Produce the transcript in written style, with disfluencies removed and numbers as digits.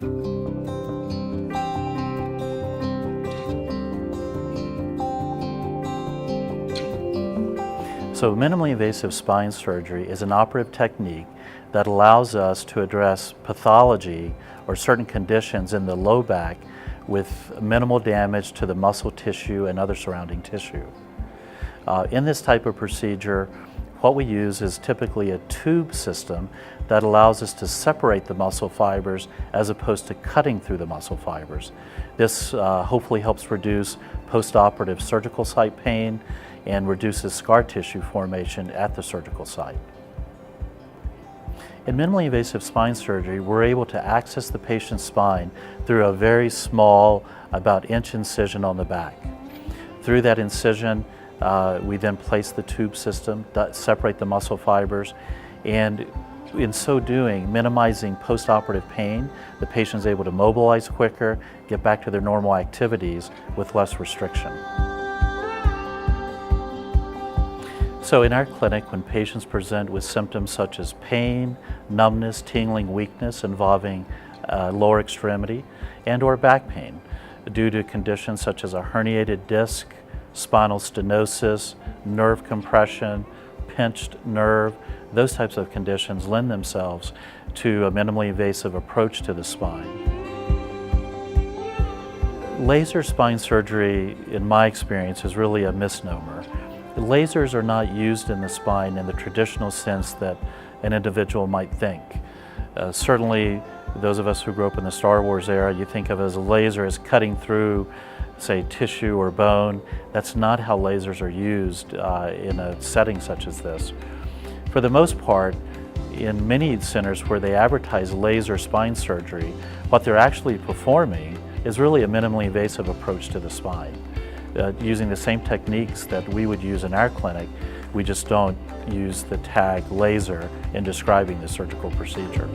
So minimally invasive spine surgery is an operative technique that allows us to address pathology or certain conditions in the low back with minimal damage to the muscle tissue and other surrounding tissue. In this type of procedure, what we use is typically a tube system that allows us to separate the muscle fibers as opposed to cutting through the muscle fibers. This hopefully helps reduce post-operative surgical site pain and reduces scar tissue formation at the surgical site. In minimally invasive spine surgery, we're able to access the patient's spine through a very small, about inch incision on the back. Through that incision, we then place the tube system, separate the muscle fibers, and in so doing, minimizing post-operative pain, the patient is able to mobilize quicker, get back to their normal activities with less restriction. So in our clinic, when patients present with symptoms such as pain, numbness, tingling, weakness involving lower extremity, and or back pain due to conditions such as a herniated disc, spinal stenosis, nerve compression, pinched nerve, those types of conditions lend themselves to a minimally invasive approach to the spine. Laser spine surgery, in my experience, is really a misnomer. Lasers are not used in the spine in the traditional sense that an individual might think. Certainly, those of us who grew up in the Star Wars era, you think of as a laser as cutting through, say, tissue or bone. That's not how lasers are used in a setting such as this. For the most part, in many centers where they advertise laser spine surgery, what they're actually performing is really a minimally invasive approach to the spine. Using the same techniques that we would use in our clinic, we just don't use the tag laser in describing the surgical procedure.